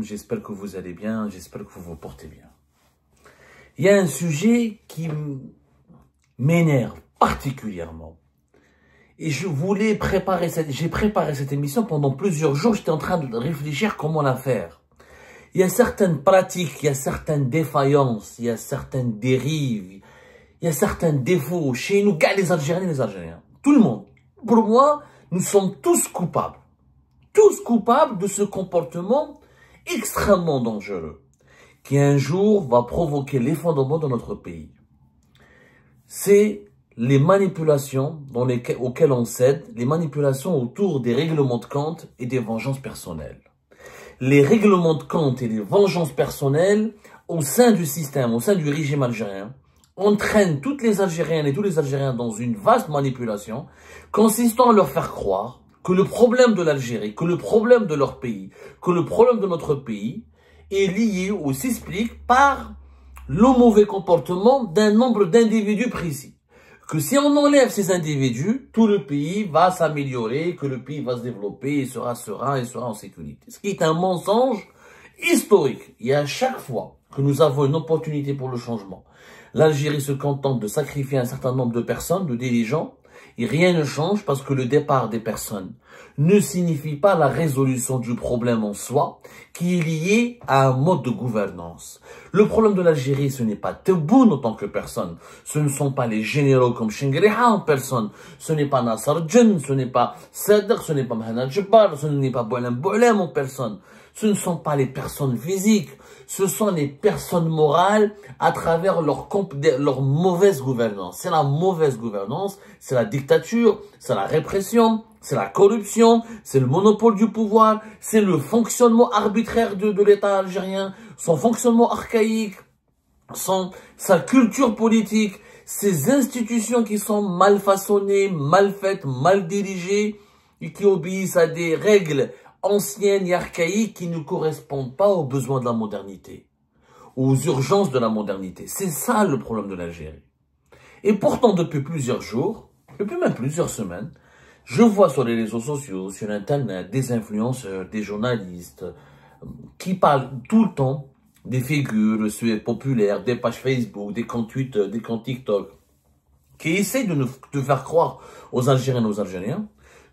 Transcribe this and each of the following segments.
J'espère que vous allez bien, j'espère que vous vous portez bien. Il y a un sujet qui m'énerve particulièrement. Et j'ai préparé cette émission pendant plusieurs jours, j'étais en train de réfléchir comment la faire. Il y a certaines pratiques, il y a certaines défaillances, il y a certaines dérives, il y a certains défauts chez nous, les Algériens, tout le monde. Pour moi, nous sommes tous coupables de ce comportement extrêmement dangereux, qui un jour va provoquer l'effondrement de notre pays. C'est les manipulations auxquelles on cède, les manipulations autour des règlements de compte et des vengeances personnelles. Les règlements de compte et les vengeances personnelles au sein du système, au sein du régime algérien, entraînent toutes les Algériennes et tous les Algériens dans une vaste manipulation consistant à leur faire croire que le problème de l'Algérie, que le problème de leur pays, que le problème de notre pays est lié ou s'explique par le mauvais comportement d'un nombre d'individus précis. Que si on enlève ces individus, tout le pays va s'améliorer, que le pays va se développer et sera serein et sera en sécurité. Ce qui est un mensonge historique. Et à chaque fois que nous avons une opportunité pour le changement, l'Algérie se contente de sacrifier un certain nombre de personnes, de dirigeants, et rien ne change parce que le départ des personnes ne signifie pas la résolution du problème en soi, qui est lié à un mode de gouvernance. Le problème de l'Algérie, ce n'est pas Tebboune en tant que personne, ce ne sont pas les généraux comme Chengriha en personne, ce n'est pas Nasser Djen, ce n'est pas Sadr, ce n'est pas Mohamed Jebbar, ce n'est pas Boualem en personne. Ce ne sont pas les personnes physiques, ce sont les personnes morales à travers leur mauvaise gouvernance. C'est la mauvaise gouvernance, c'est la dictature, c'est la répression, c'est la corruption, c'est le monopole du pouvoir, c'est le fonctionnement arbitraire de l'État algérien, son fonctionnement archaïque, sa culture politique, ses institutions qui sont mal façonnées, mal faites, mal dirigées et qui obéissent à des règles anciennes et archaïques qui ne correspondent pas aux besoins de la modernité, aux urgences de la modernité. C'est ça le problème de l'Algérie. Et pourtant, depuis plusieurs jours, depuis même plusieurs semaines, je vois sur les réseaux sociaux, sur Internet, des influenceurs, des journalistes qui parlent tout le temps des figures populaires, des pages Facebook, des comptes Twitter, des comptes TikTok, qui essaient de faire croire aux Algériennes et aux Algériens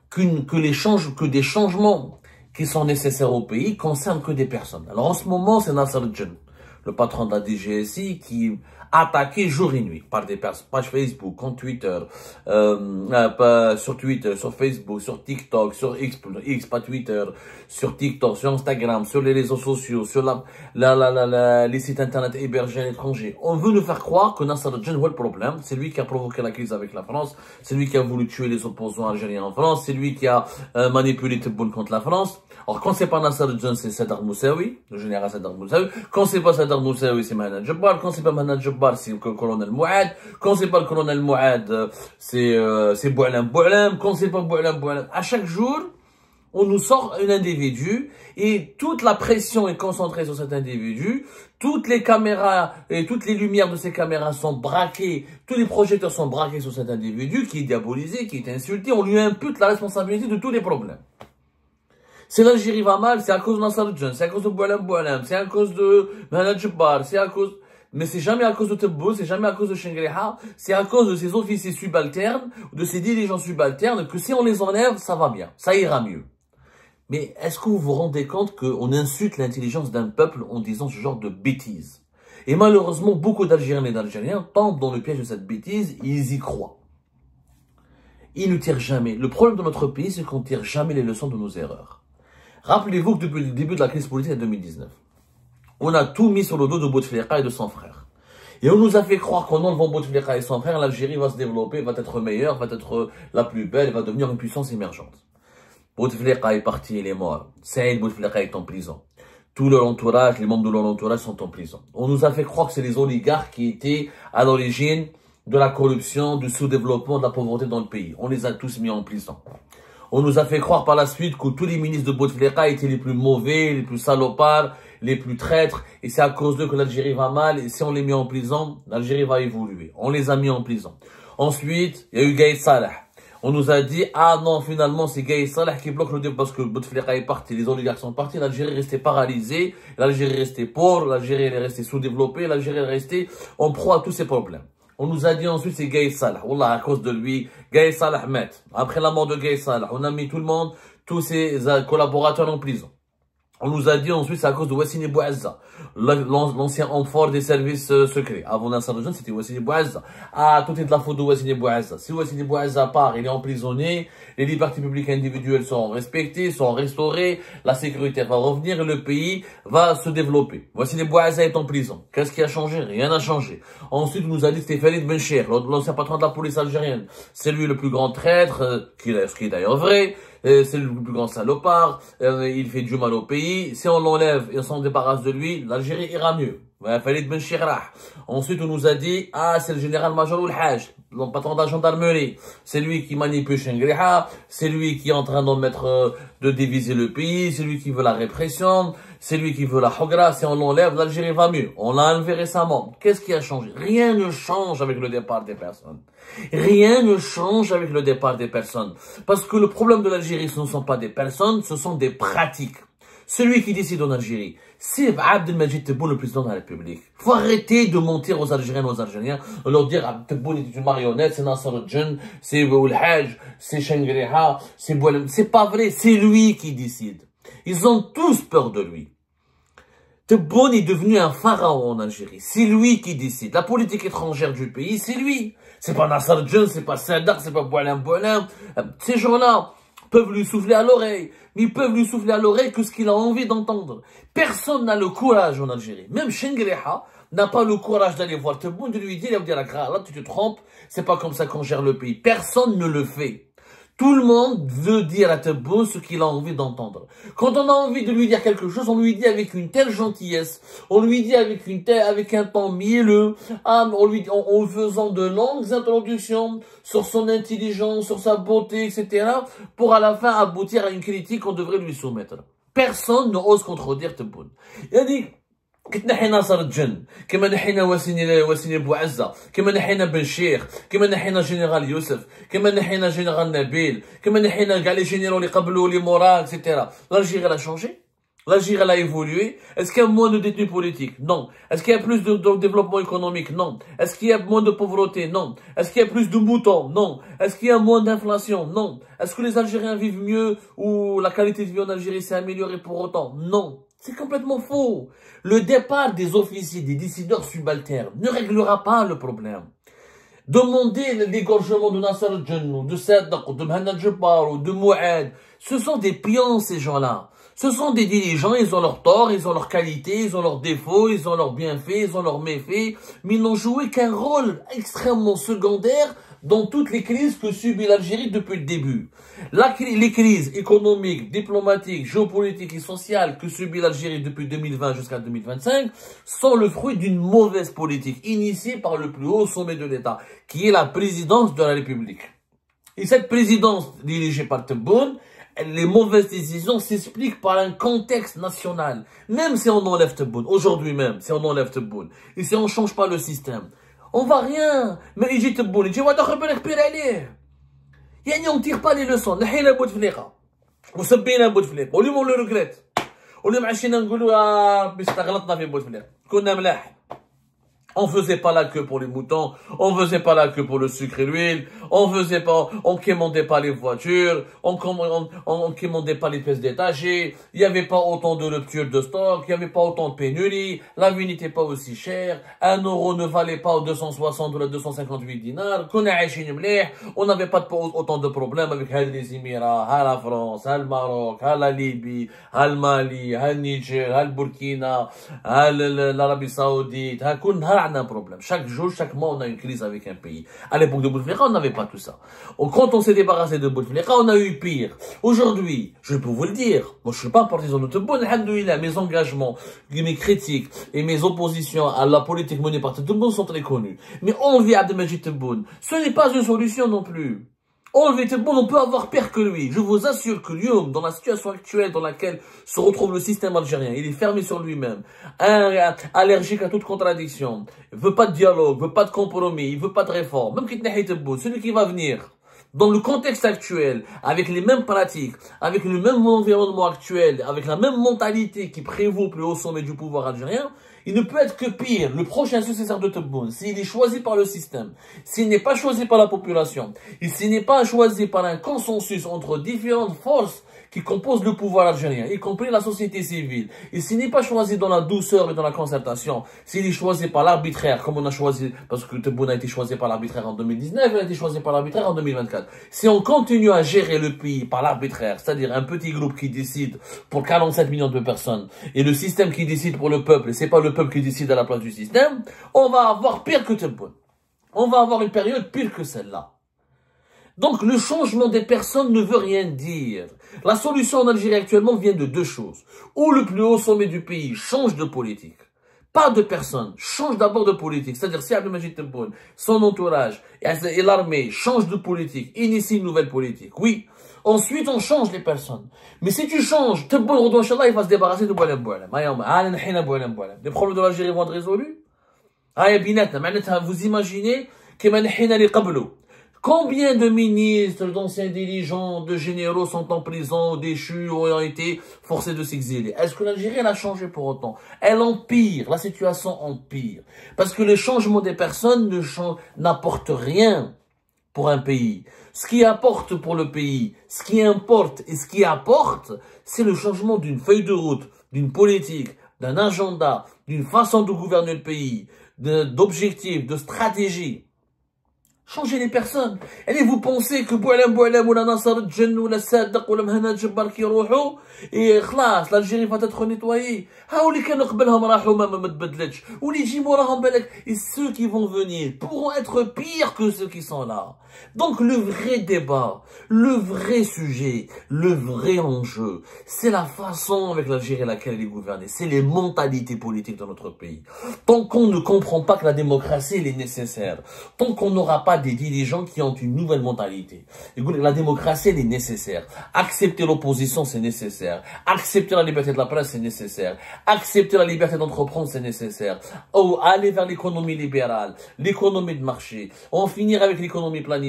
que des changements qui sont nécessaires au pays concernent que des personnes. Alors en ce moment, c'est Nasser Djen, le patron de la DGSI, qui attaqué jour et nuit par des pages Facebook, compte Twitter, sur Twitter, sur Facebook, sur TikTok, sur X, pas Twitter, sur TikTok, sur Instagram, sur les réseaux sociaux, sur les sites internet hébergés à l'étranger. On veut nous faire croire que Nasser Djen est le problème. C'est lui qui a provoqué la crise avec la France. C'est lui qui a voulu tuer les opposants algériens en France. C'est lui qui a manipulé Tebboune contre la France. Alors, quand c'est pas Nasser Djen, c'est Sadr Moussaoui, le général Sadr Moussaoui. Quand c'est pas Sadr Moussaoui, c'est Mohamed Jebbar. Quand c'est pas Mohamed Jebbar, c'est le colonel Mouad. Quand c'est pas le colonel Mouad, c'est Boualem. Quand c'est pas Boualem. À chaque jour, on nous sort un individu et toute la pression est concentrée sur cet individu. Toutes les caméras et toutes les lumières de ces caméras sont braquées. Tous les projecteurs sont braqués sur cet individu qui est diabolisé, qui est insulté. On lui impute la responsabilité de tous les problèmes. Si l'Algérie va mal, c'est à cause de Nasser Djen, c'est à cause de Boualem, c'est à cause de Mohamed Jebbar, mais c'est jamais à cause de Tebboune, c'est jamais à cause de Chengriha, c'est à cause de ces officiers subalternes, de ces dirigeants subalternes, que si on les enlève, ça va bien, ça ira mieux. Mais est-ce que vous vous rendez compte qu'on insulte l'intelligence d'un peuple en disant ce genre de bêtises? Et malheureusement, beaucoup d'Algériens et d'Algériens tombent dans le piège de cette bêtise, ils y croient. Ils ne tirent jamais. Le problème de notre pays, c'est qu'on ne tire jamais les leçons de nos erreurs. Rappelez-vous que depuis le début de la crise politique en 2019, on a tout mis sur le dos de Bouteflika et de son frère. Et on nous a fait croire qu'en enlevant Bouteflika et son frère, l'Algérie va se développer, va être meilleure, va être la plus belle, va devenir une puissance émergente. Bouteflika est parti, il est mort. Saïd Bouteflika est en prison. Tout leur entourage, les membres de leur entourage sont en prison. On nous a fait croire que c'est les oligarques qui étaient à l'origine de la corruption, du sous-développement, de la pauvreté dans le pays. On les a tous mis en prison. On nous a fait croire par la suite que tous les ministres de Bouteflika étaient les plus mauvais, les plus salopards, les plus traîtres. Et c'est à cause d'eux que l'Algérie va mal. Et si on les met en prison, l'Algérie va évoluer. On les a mis en prison. Ensuite, il y a eu Gaïd Salah. On nous a dit, ah non, finalement, c'est Gaye Salah qui bloque le débat parce que Bouteflika est parti, les oligarques sont partis, l'Algérie est restée paralysée, l'Algérie est restée pauvre, l'Algérie est restée sous-développée, l'Algérie est restée en proie à tous ces problèmes. On nous a dit ensuite, c'est Gaye Salah. Wallah, à cause de lui, Gaye Salah met. Après la mort de Gaye Salah, on a mis tout le monde, tous ses collaborateurs en prison. On nous a dit ensuite, c'est à cause de Wassini Bouazza, l'ancien homme fort des services secrets. Avant Nasser Jeune, c'était Wassini Bouazza. Ah, tout est de la faute de Wassini Bouazza. Si Wassini Bouazza part, il est emprisonné, les libertés publiques individuelles sont respectées, sont restaurées, la sécurité va revenir et le pays va se développer. Wassini Bouazza est en prison. Qu'est-ce qui a changé? Rien n'a changé. Ensuite, on nous a dit que c'était Farid Bencher, l'ancien patron de la police algérienne. C'est lui le plus grand traître, ce qui est d'ailleurs vrai. C'est le plus grand salopard, il fait du mal au pays. Si on l'enlève et on s'en débarrasse de lui, l'Algérie ira mieux. Farid Bencher. Ensuite, on nous a dit, ah, c'est le général-major Oul-Hajj, le patron de la gendarmerie. C'est lui qui manipule Chengriha, c'est lui qui est en train de diviser le pays, c'est lui qui veut la répression, c'est lui qui veut la hogra. Si on l'enlève, l'Algérie va mieux. On l'a enlevé récemment. Qu'est-ce qui a changé? Rien ne change avec le départ des personnes. Rien ne change avec le départ des personnes. Parce que le problème de l'Algérie, ce ne sont pas des personnes, ce sont des pratiques. Celui qui décide en Algérie, c'est Abdelmajid Tebboune, le président de la République. Il faut arrêter de mentir aux Algériennes et aux Algériens, leur dire Abdel Tebboune est une marionnette, c'est Nasser Jeune, c'est Oul-Hajj, c'est Chengriha, c'est Boualem. C'est pas vrai, c'est lui qui décide. Ils ont tous peur de lui. Tebboune est devenu un pharaon en Algérie. C'est lui qui décide. La politique étrangère du pays, c'est lui. C'est pas Nasser Jeune, c'est pas Sadar, c'est pas Boualem. Ces gens-là peuvent lui souffler à l'oreille. Mais ils peuvent lui souffler à l'oreille que ce qu'il a envie d'entendre. Personne n'a le courage en Algérie. Même Chengriha n'a pas le courage d'aller voir Tebboune, de lui dire, il va dire, là, tu te trompes, c'est pas comme ça qu'on gère le pays. Personne ne le fait. Tout le monde veut dire à Tebboune ce qu'il a envie d'entendre. Quand on a envie de lui dire quelque chose, on lui dit avec une telle gentillesse, on lui dit avec un ton mielleux, en faisant de longues introductions sur son intelligence, sur sa beauté, etc., pour à la fin aboutir à une critique qu'on devrait lui soumettre. Personne n'ose contredire Tebboune. Il a dit, كنت نحينا ناصر الجن كما نحينا واسيني بوعزة كما نحينا بن شيخ كما نحينا جنرال يوسف كما نحينا جنرال نبيل كما نحينا كاع لي جينيرaux اللي قبلوا لي مورا etc. L'Algérie elle a changé, l'Algérie elle a évolué. Est-ce qu'il y a moins de détenus politiques? Non. Est-ce qu'il y a plus de développement économique? Non. Est-ce qu'il y a moins de pauvreté? Non. Est-ce qu'il y a plus de moutons? Non. Est-ce qu'il y a moins d'inflation? Non. Est-ce que les Algériens vivent mieux ou la qualité de vie en Algérie s'est améliorée pour autant? Non. C'est complètement faux. Le départ des officiers, des décideurs subalternes ne réglera pas le problème. Demandez l'égorgement de Nasser Djennou, de Sadak, de Mohamed Jebbar ou de Mouad. Ce sont des pions, ces gens-là. Ce sont des dirigeants, ils ont leurs torts, ils ont leurs qualités, ils ont leurs défauts, ils ont leurs bienfaits, ils ont leurs méfaits. Mais ils n'ont joué qu'un rôle extrêmement secondaire dans toutes les crises que subit l'Algérie depuis le début. Les crises économiques, diplomatiques, géopolitiques et sociales que subit l'Algérie depuis 2020 jusqu'à 2025 sont le fruit d'une mauvaise politique initiée par le plus haut sommet de l'État, qui est la présidence de la République. Et cette présidence dirigée par Tebboune, les mauvaises décisions s'expliquent par un contexte national. Même si on enlève Tebboune, aujourd'hui même, si on enlève Tebboune, et si on ne change pas le système, on va rien. Mais il dit Tebboune, il dit, on ne tire pas les leçons. نحينا بوتفليقة وسبينا بوتفليقة واليوم on le regrette. واليوم عشينا نقولوا ربي استغلطنا في بوتفليقة كنا ملاح. On faisait pas la queue pour les moutons, on faisait pas la queue pour le sucre et l'huile, on commandait pas les voitures, on commandait pas les pièces détachées, il y avait pas autant de ruptures de stock, il y avait pas autant de pénuries, la vie n'était pas aussi chère, 1 euro ne valait pas 260 ou 258 dinars, on n'avait pas autant de problèmes avec les Émirats, la France, le Maroc, la Libye, le Mali, le Niger, le Burkina, l'Arabie Saoudite, on a un problème. Chaque jour, chaque mois, on a une crise avec un pays. À l'époque de Bouteflika, on n'avait pas tout ça. Quand on s'est débarrassé de Bouteflika, on a eu pire. Aujourd'hui, je peux vous le dire, moi je suis pas un partisan de Tebboune, alhamdoulilah, mes engagements, mes critiques et mes oppositions à la politique menée par Tebboune sont très connus. Mais enlever Abdelmajid Tebboune, ce n'est pas une solution non plus. Enlever Tebboune, on peut avoir pire que lui. Je vous assure que Lyoum, dans la situation actuelle dans laquelle se retrouve le système algérien, il est fermé sur lui-même, allergique à toute contradiction, il veut pas de dialogue, il veut pas de compromis, il veut pas de réforme. Même Kitnahi Tebboune, celui qui va venir, dans le contexte actuel, avec les mêmes pratiques, avec le même environnement actuel, avec la même mentalité qui prévaut plus haut sommet du pouvoir algérien, il ne peut être que pire. Le prochain successeur de Tebboune, s'il est choisi par le système, s'il n'est pas choisi par la population, et s'il n'est pas choisi par un consensus entre différentes forces qui composent le pouvoir algérien, y compris la société civile, et s'il n'est pas choisi dans la douceur et dans la concertation, s'il est choisi par l'arbitraire, comme on a choisi, parce que Tebboune a été choisi par l'arbitraire en 2019, il a été choisi par l'arbitraire en 2024. Si on continue à gérer le pays par l'arbitraire, c'est-à-dire un petit groupe qui décide pour 47 millions de personnes, et le système qui décide pour le peuple, et c'est pas le peuple qui décide à la place du système, on va avoir pire que Tebboune. On va avoir une période pire que celle-là. Donc le changement des personnes ne veut rien dire. La solution en Algérie actuellement vient de deux choses. Ou le plus haut sommet du pays change de politique. Pas de personne, change d'abord de politique. C'est-à-dire si Abdelmajid Tebboune, son entourage et l'armée changent de politique, initie une nouvelle politique. Oui. Ensuite, on change les personnes. Mais si tu changes, Tebboune, Inch'Allah, il va se débarrasser de Boualem Boualem. Les problèmes de l'Algérie vont être résolus. Vous imaginez combien de ministres, d'anciens dirigeants, de généraux sont en prison, déchus, ou ont été forcés de s'exiler? Est-ce que l'Algérie, elle a changé pour autant? Elle empire, la situation empire. Parce que le changement des personnes n'apporte rien pour un pays. Ce qui apporte pour le pays, ce qui importe et ce qui apporte, c'est le changement d'une feuille de route, d'une politique, d'un agenda, d'une façon de gouverner le pays, d'objectifs, de stratégie. Changez les personnes. Et vous pensez que Boualem Boualem ou la Nasser Djen ou la Saddaq ou la Mhana Djebbar qui rouhou et khlas, l'Algérie va être nettoyée. Et ceux qui vont venir pourront être pires que ceux qui sont là. Donc le vrai débat, le vrai sujet, le vrai enjeu, c'est la façon avec l'Algérie à laquelle elle est gouvernée, c'est les mentalités politiques dans notre pays. Tant qu'on ne comprend pas que la démocratie elle est nécessaire, tant qu'on n'aura pas des dirigeants qui ont une nouvelle mentalité. La démocratie elle est nécessaire. Accepter l'opposition c'est nécessaire. Accepter la liberté de la presse c'est nécessaire. Accepter la liberté d'entreprendre c'est nécessaire. Oh, aller vers l'économie libérale, l'économie de marché, en finir avec l'économie planifiée,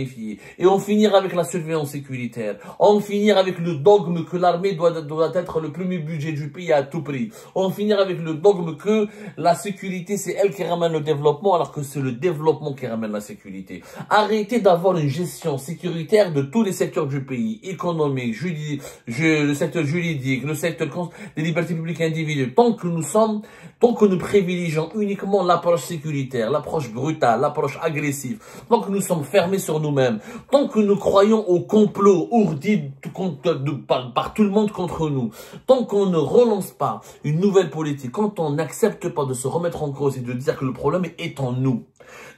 et en finir avec la surveillance sécuritaire, en finir avec le dogme que l'armée doit être le premier budget du pays à tout prix, en finir avec le dogme que la sécurité c'est elle qui ramène le développement alors que c'est le développement qui ramène la sécurité. Arrêtez d'avoir une gestion sécuritaire de tous les secteurs du pays, économique, le secteur juridique, le secteur des libertés publiques individuelles. Tant que nous privilégions uniquement l'approche sécuritaire, l'approche brutale, l'approche agressive, tant que nous sommes fermés sur nous-mêmes, tant que nous croyons au complot ourdi par tout le monde contre nous, tant qu'on ne relance pas une nouvelle politique, quand on n'accepte pas de se remettre en cause et de dire que le problème est en nous.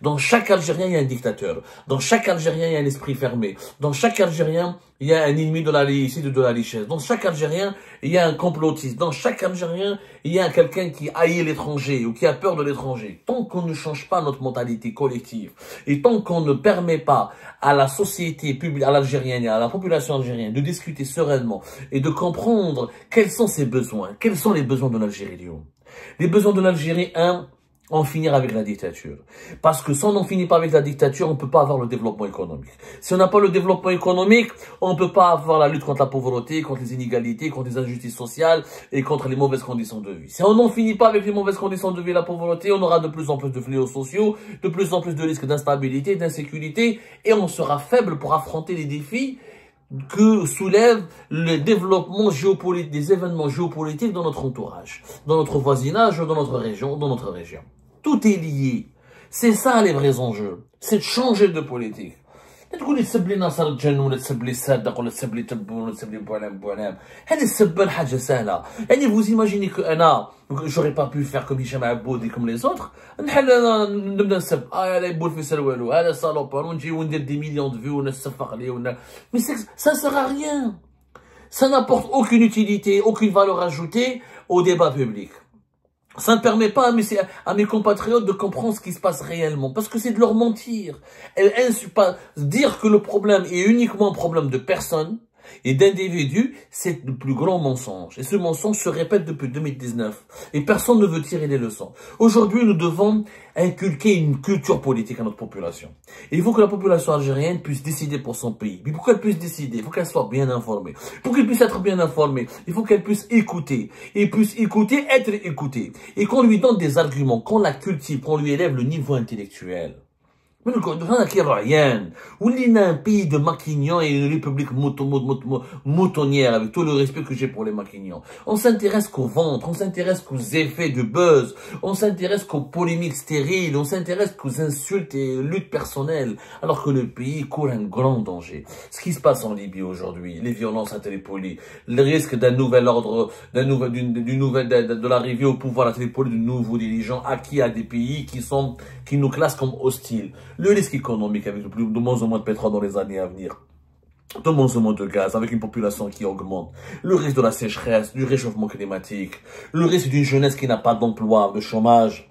Dans chaque Algérien, il y a un dictateur. Dans chaque Algérien, il y a un esprit fermé. Dans chaque Algérien, il y a un ennemi de la réussite et de la richesse. Dans chaque Algérien, il y a un complotiste. Dans chaque Algérien, il y a quelqu'un qui haït l'étranger ou qui a peur de l'étranger. Tant qu'on ne change pas notre mentalité collective et tant qu'on ne permet pas à la société publique, à l'Algérienne et à la population algérienne de discuter sereinement et de comprendre quels sont ses besoins, quels sont les besoins de l'Algérie, les besoins de l'Algérie, en finir avec la dictature. Parce que si on n'en finit pas avec la dictature, on ne peut pas avoir le développement économique. Si on n'a pas le développement économique, on ne peut pas avoir la lutte contre la pauvreté, contre les inégalités, contre les injustices sociales et contre les mauvaises conditions de vie. Si on n'en finit pas avec les mauvaises conditions de vie et la pauvreté, on aura de plus en plus de fléaux sociaux, de plus en plus de risques d'instabilité, d'insécurité et on sera faible pour affronter les défis que soulève le développement géopolitique, des événements géopolitiques dans notre entourage, dans notre voisinage, dans notre région, Tout est lié. C'est ça les vrais enjeux. C'est de changer de politique. تقول لي تسب لي ناصر الجن ولا تسب لي الصادق ولا تسب لي تبون ولا تسب لي بوعلام هذه السبه حاجه سهله يعني vous imaginez que انا j'aurais pas pu faire comme Hicham Aboud et comme les autres نحل نبدا نسب لا يبول في سر والو هذا صالوبر ونجي وندير دي مليون دو فيو ونصفق عليه mais ça sert à rien, ça n'apporte aucune utilité, aucune valeur ajoutée au débat public. Ça ne permet pas à mes compatriotes de comprendre ce qui se passe réellement. Parce que c'est de leur mentir. Dire que le problème est uniquement un problème de personne, Et d'individus, c'est le plus grand mensonge. Et ce mensonge se répète depuis 2019. Et personne ne veut tirer les leçons. Aujourd'hui, nous devons inculquer une culture politique à notre population. Et il faut que la population algérienne puisse décider pour son pays. Mais pour qu'elle puisse décider, il faut qu'elle soit bien informée. Pour qu'elle puisse être bien informée, il faut qu'elle puisse écouter. Et puisse écouter, être écoutée. Et qu'on lui donne des arguments, qu'on la cultive, qu'on lui élève le niveau intellectuel. Mais nous rien. Où il y a un pays de maquignons et une république moutonnière, avec tout le respect que j'ai pour les maquignons. On s'intéresse qu'au ventre, on s'intéresse qu'aux effets de buzz, on s'intéresse qu'aux polémiques stériles, on s'intéresse qu'aux insultes et luttes personnelles, alors que le pays court un grand danger. Ce qui se passe en Libye aujourd'hui, les violences à Tripoli, le risque d'un nouvel ordre, de l'arrivée au pouvoir à Tripoli de nouveaux dirigeants acquis à des pays qui nous classent comme hostiles. Le risque économique avec de moins en moins de pétrole dans les années à venir. De moins en moins de gaz, avec une population qui augmente. Le risque de la sécheresse, du réchauffement climatique. Le risque d'une jeunesse qui n'a pas d'emploi, de chômage.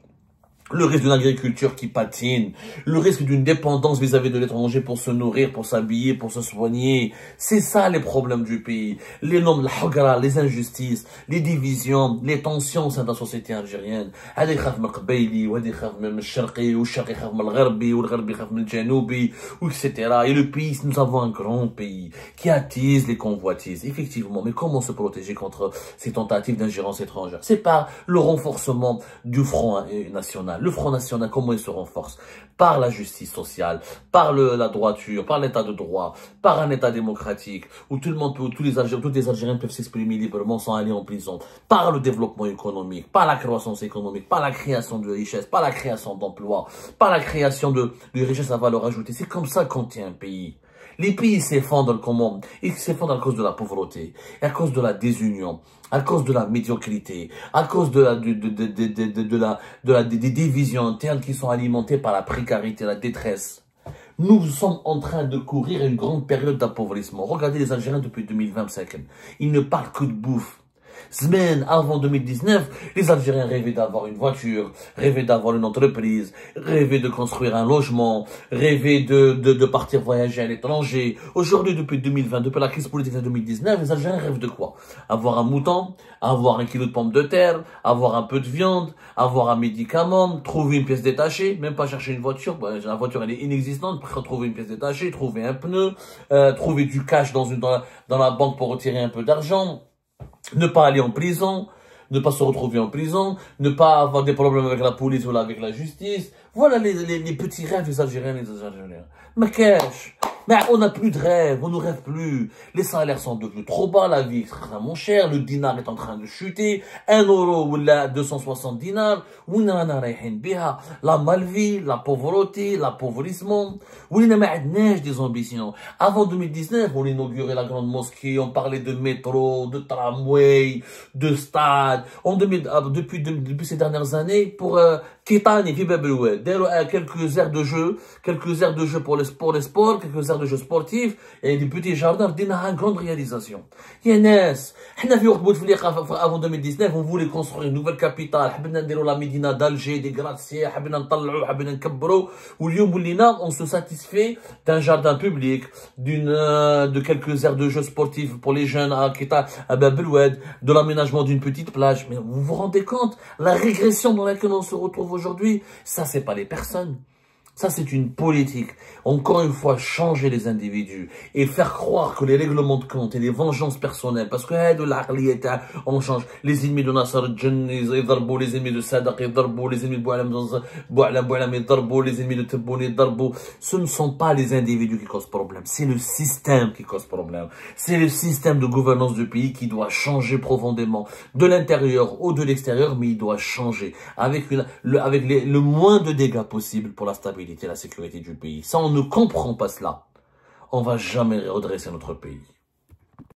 Le risque d'une agriculture qui patine, le risque d'une dépendance vis-à-vis de l'étranger pour se nourrir, pour s'habiller, pour se soigner. C'est ça les problèmes du pays. Les noms, les injustices, les divisions, les tensions au sein de la société algérienne. هذا يخاف من القبيلي وهذا يخاف من الشرقي والشرقي يخاف من الغربي والغربي يخاف من الجنوبي etc. Et le pays, nous avons un grand pays qui attise les convoitises. Effectivement, mais comment se protéger contre ces tentatives d'ingérence étrangère? C'est par le renforcement du front national. Le Front National, comment il se renforce? Par la justice sociale, par la droiture, par l'état de droit, par un état démocratique, où tout le monde peut, tous les Algériens peuvent s'exprimer librement sans aller en prison, par le développement économique, par la croissance économique, par la création de richesses, par la création d'emplois, par la création de richesses à valeur ajoutée. C'est comme ça qu'on tient un pays. Les pays s'effondrent comment? Ils s'effondrent à cause de la pauvreté, à cause de la désunion, à cause de la médiocrité, à cause des divisions internes qui sont alimentées par la précarité, la détresse. Nous sommes en train de courir une grande période d'appauvrissement. Regardez les Algériens depuis 2025. Ils ne parlent que de bouffe. Semaine avant 2019, les Algériens rêvaient d'avoir une voiture, rêvaient d'avoir une entreprise, rêvaient de construire un logement, rêvaient de partir voyager à l'étranger. Aujourd'hui, depuis 2020, depuis la crise politique de 2019, les Algériens rêvent de quoi? Avoir un mouton, avoir un kilo de pommes de terre, avoir un peu de viande, avoir un médicament, trouver une pièce détachée, même pas chercher une voiture. La voiture, elle est inexistante. Trouver une pièce détachée, trouver un pneu, trouver du cash dans la banque pour retirer un peu d'argent. Ne pas aller en prison, ne pas se retrouver en prison, ne pas avoir des problèmes avec la police ou avec la justice. Voilà les petits rêves des Algériens et des Algériens. Mais cash, mais on n'a plus de rêves, on ne rêve plus. Les salaires sont devenus trop bas, la vie est extrêmement chère, le dinar est en train de chuter, 1 euro ou 260 dinars, la malvie, la pauvreté, l'appauvrissement, des ambitions. Avant 2019, on inaugurait la grande mosquée, on parlait de métro, de tramway, de stade. Depuis ces dernières années, pour Kitani, quelques aires de jeu pour les sports, quelques aires de jeux sportifs, et des petits jardins, d'une grande réalisation. Yanes, avant 2019, on voulait construire une nouvelle capitale, la Médina d'Alger, des gratte-ciel, on se satisfait d'un jardin public, de quelques aires de jeux sportifs pour les jeunes à Kita, à Bab-el-Oued, de l'aménagement d'une petite plage. Mais vous vous rendez compte, la régression dans laquelle on se retrouve aujourd'hui, ça c'est pas les personnes. Ça, c'est une politique. Encore une fois, changer les individus et faire croire que les règlements de compte et les vengeances personnelles, parce que de l'aqliyata, on change. Les ennemis de Nasser al-Jinn, ils darbou, les ennemis de Sadaq, ils darbou, les ennemis de Boualam, ils darbou, les ennemis de Tebboune, ils darbou. Ce ne sont pas les individus qui causent problème, c'est le système qui cause problème. C'est le système de gouvernance du pays qui doit changer profondément, de l'intérieur ou de l'extérieur, mais il doit changer avec le moins de dégâts possible pour la stabilité et la sécurité du pays. Ça, on ne comprend pas cela. On va jamais redresser notre pays.